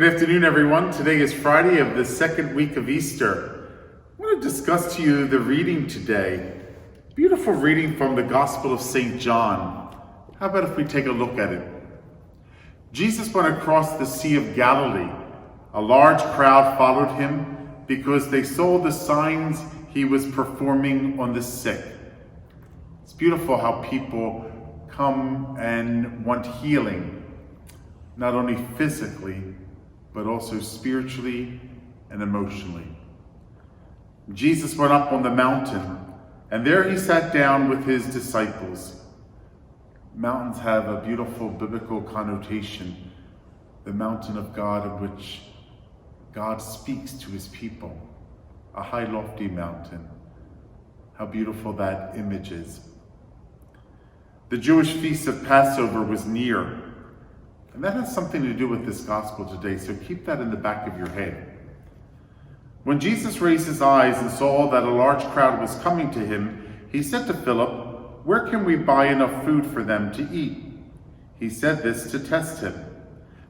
Good afternoon, everyone. Today is Friday of the second week of Easter. I want to discuss to you the reading today. Beautiful reading from the Gospel of St. John. How about if we take a look at it? Jesus went across the Sea of Galilee. A large crowd followed him because they saw the signs he was performing on the sick. It's beautiful how people come and want healing, not only physically, but also spiritually and emotionally. Jesus went up on the mountain, and there he sat down with his disciples. Mountains have a beautiful biblical connotation, the mountain of God in which God speaks to his people, a high lofty mountain. How beautiful that image is. The Jewish feast of Passover was near. And that has something to do with this gospel today, so keep that in the back of your head. When Jesus raised his eyes and saw that a large crowd was coming to him, he said to Philip, "Where can we buy enough food for them to eat?" He said this to test him,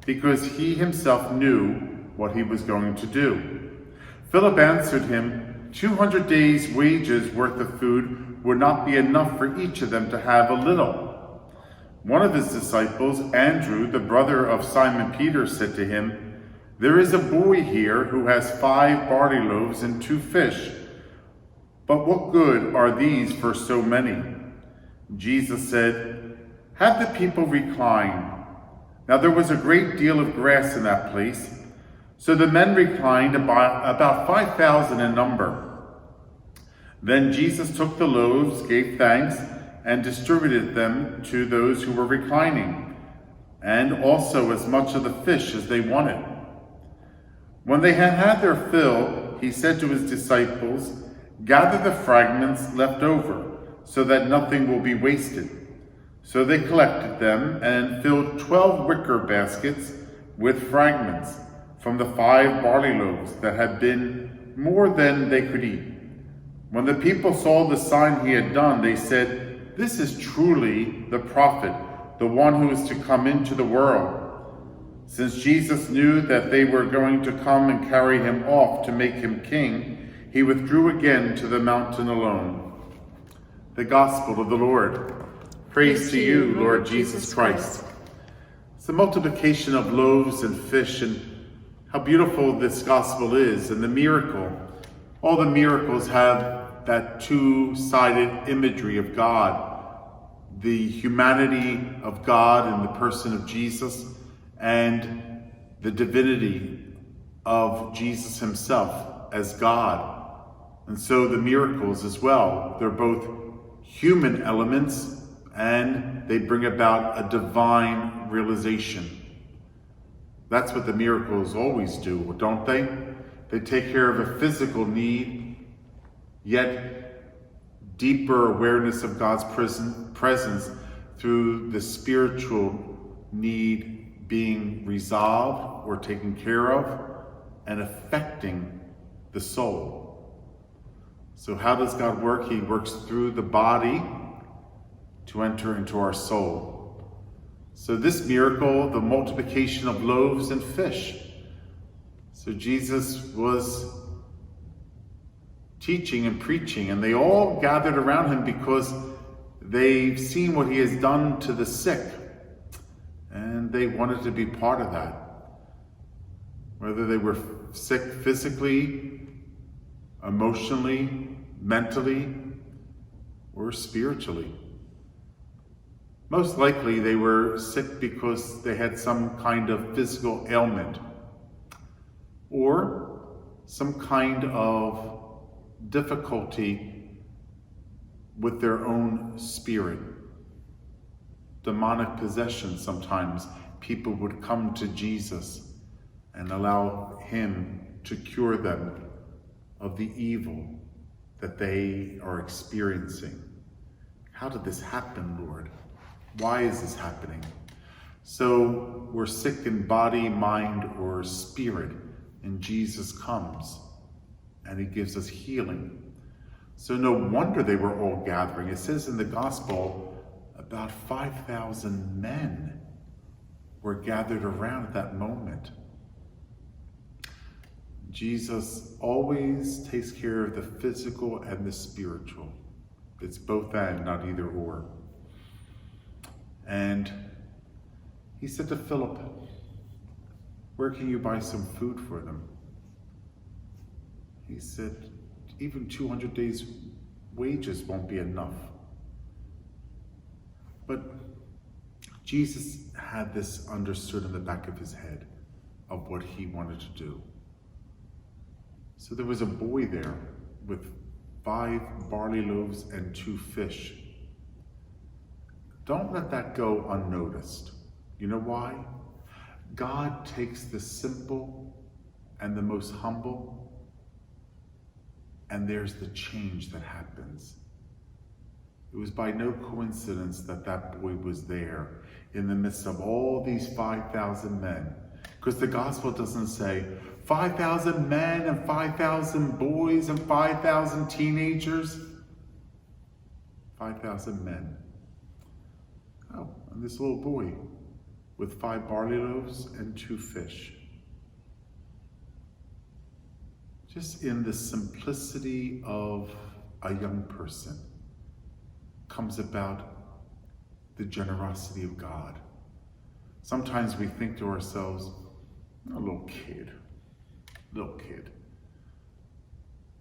because he himself knew what he was going to do. Philip answered him, 200 days' wages worth of food would not be enough for each of them to have a little. One of his disciples, Andrew, the brother of Simon Peter, said to him, "There is a boy here who has 5 barley loaves and 2 fish. But what good are these for so many?" Jesus said, "Have the people recline." Now there was a great deal of grass in that place, so the men reclined, about 5,000 in number. Then Jesus took the loaves, gave thanks, and distributed them to those who were reclining, and also as much of the fish as they wanted. When they had had their fill, he said to his disciples, "Gather the fragments left over, so that nothing will be wasted." So they collected them and filled 12 wicker baskets with fragments from the 5 barley loaves that had been more than they could eat. When the people saw the sign he had done, they said, "This is truly the prophet, the one who is to come into the world." Since Jesus knew that they were going to come and carry him off to make him king, he withdrew again to the mountain alone. The Gospel of the Lord. Praise to you, Lord Jesus Christ. It's the multiplication of loaves and fish, and how beautiful this gospel is, and the miracle. All the miracles have that two-sided imagery of God, the humanity of God in the person of Jesus, and the divinity of Jesus himself as God. And so the miracles as well, they're both human elements and they bring about a divine realization. That's what the miracles always do, don't they? They take care of a physical need, yet deeper awareness of God's presence through the spiritual need being resolved or taken care of and affecting the soul. So how does God work? He works through the body to enter into our soul. So this miracle, the multiplication of loaves and fish. So Jesus was teaching and preaching, and they all gathered around him because they've seen what he has done to the sick, and they wanted to be part of that. Whether they were sick physically, emotionally, mentally, or spiritually. Most likely they were sick because they had some kind of physical ailment or some kind of difficulty with their own spirit. Demonic possession. Sometimes people would come to Jesus and allow him to cure them of the evil that they are experiencing. How did this happen, Lord? Why is this happening? So we're sick in body, mind, or spirit, and Jesus comes and he gives us healing. So no wonder they were all gathering. It says in the gospel, about 5,000 men were gathered around at that moment. Jesus always takes care of the physical and the spiritual. It's both and, not either or. And he said to Philip, where can you buy some food for them? He said, even 200 days' wages won't be enough. But Jesus had this understood in the back of his head of what he wanted to do. So there was a boy there with 5 barley loaves and 2 fish. Don't let that go unnoticed. You know why? God takes the simple and the most humble, and there's the change that happens. It was by no coincidence that that boy was there in the midst of all these 5,000 men. Because the gospel doesn't say 5,000 men and 5,000 boys and 5,000 teenagers. 5,000 men. Oh, and this little boy with 5 barley loaves and 2 fish. Just in the simplicity of a young person comes about the generosity of God. Sometimes we think to ourselves, a little kid.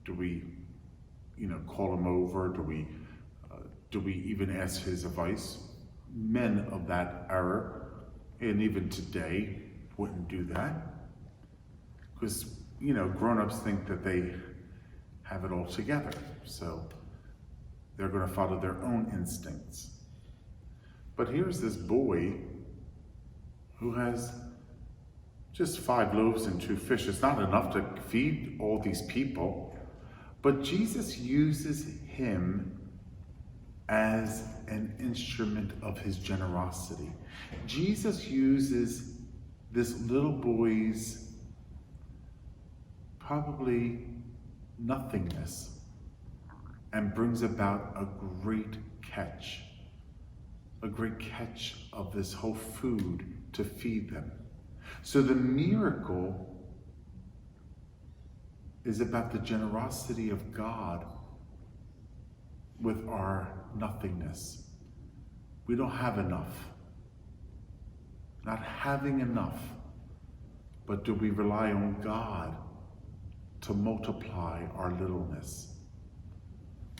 Do we, call him over? Do we even ask his advice? Men of that era, and even today, wouldn't do that. Because, grown-ups think that they have it all together. So they're going to follow their own instincts. But here's this boy who has just 5 loaves and 2 fish. It's not enough to feed all these people. But Jesus uses him as an instrument of his generosity. Jesus uses this little boy's probably nothingness and brings about a great catch of this whole food to feed them. So the miracle is about the generosity of God with our nothingness. We don't have enough. Not having enough, but do we rely on God to multiply our littleness?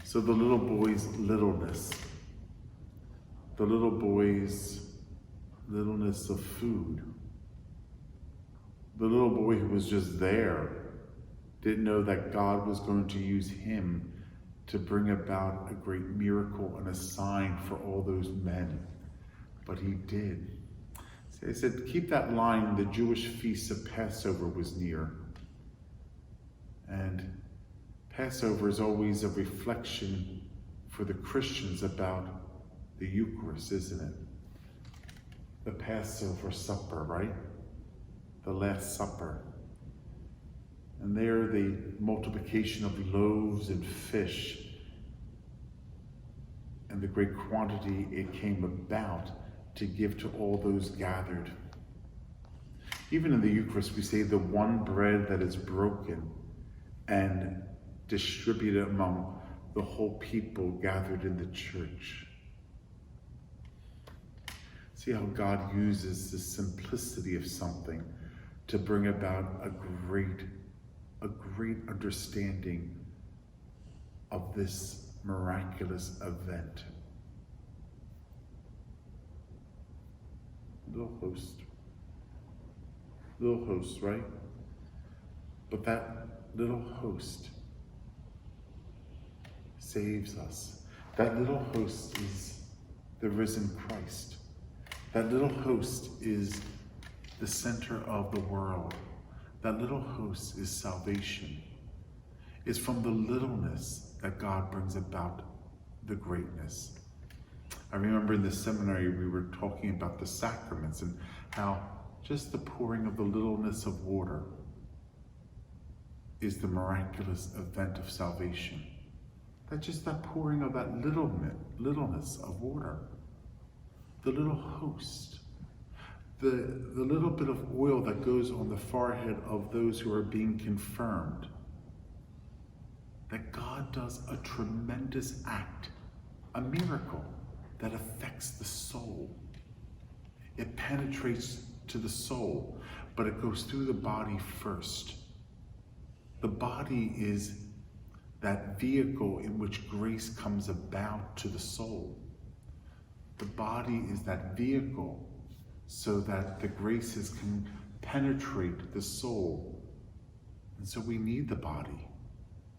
So the little boy's littleness, the little boy's littleness of food, the little boy who was just there, didn't know that God was going to use him to bring about a great miracle and a sign for all those men. But he did. So I said, keep that line, the Jewish feast of Passover was near. And Passover is always a reflection for the Christians about the Eucharist, isn't it? The Passover supper, right? The Last Supper. And there the multiplication of loaves and fish and the great quantity it came about to give to all those gathered. Even in the Eucharist, we say the one bread that is broken and distributed among the whole people gathered in the church. See how God uses the simplicity of something to bring about a great understanding of this miraculous event. Little host, right? But that little host saves us. That little host is the risen Christ. That little host is the center of the world. That little host is salvation. It's from the littleness that God brings about the greatness. I remember in the seminary we were talking about the sacraments and how just the pouring of the littleness of water is the miraculous event of salvation. That just that pouring of that littleness of water, the little host. the little bit of oil that goes on the forehead of those who are being confirmed, that God does a tremendous act, a miracle that affects the soul. It penetrates to the soul, but it goes through the body first. The body is that vehicle in which grace comes about to the soul. The body is that vehicle so that the graces can penetrate the soul. And so we need the body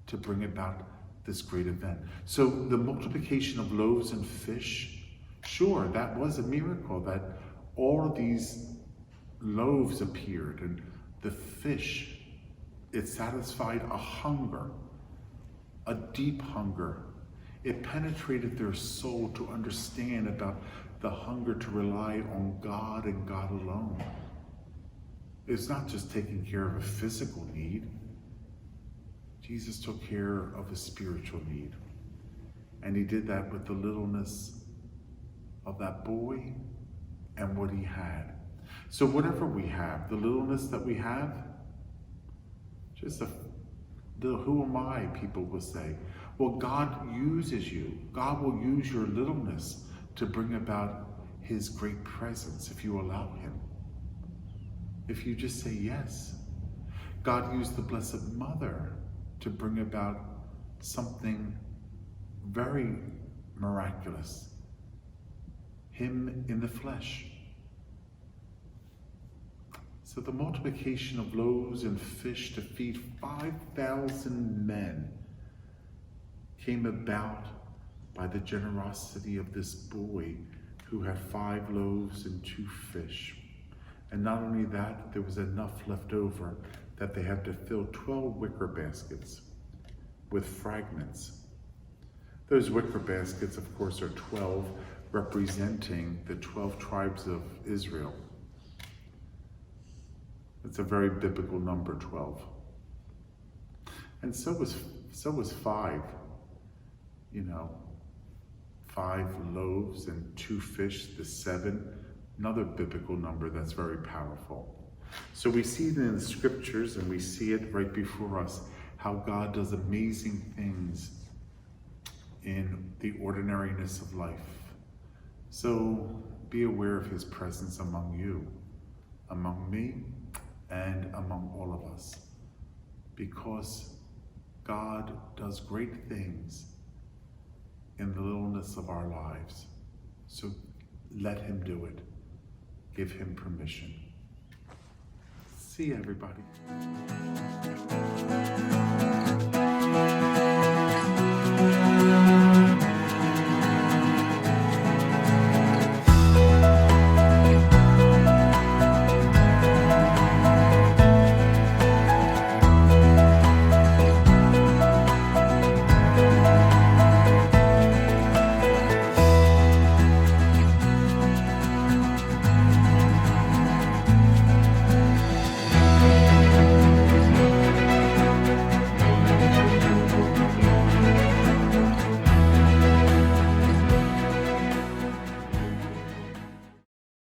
to bring about this great event. So the multiplication of loaves and fish, sure, that was a miracle, that all of these loaves appeared, and the fish, it satisfied a hunger, a deep hunger. It penetrated their soul to understand about the hunger to rely on God and God alone. It's not just taking care of a physical need. Jesus took care of a spiritual need. And he did that with the littleness of that boy and what he had. So whatever we have, the littleness that we have, just a little, who am I, people will say. Well, God uses you. God will use your littleness to bring about his great presence if you allow him. If you just say yes. God used the Blessed Mother to bring about something very miraculous. Him in the flesh. So the multiplication of loaves and fish to feed 5,000 men came about by the generosity of this boy who had 5 loaves and 2 fish. And not only that, there was enough left over that they had to fill 12 wicker baskets with fragments. Those wicker baskets, of course, are 12, representing the 12 tribes of Israel. It's a very biblical number, 12. And so was 5, 5 loaves and 2 fish, the 7, another biblical number that's very powerful. So we see it in the scriptures, and we see it right before us, how God does amazing things in the ordinariness of life. So be aware of his presence among you, among me, and among all of us, because God does great things in the littleness of our lives. So let him do it. Give him permission. See you, everybody.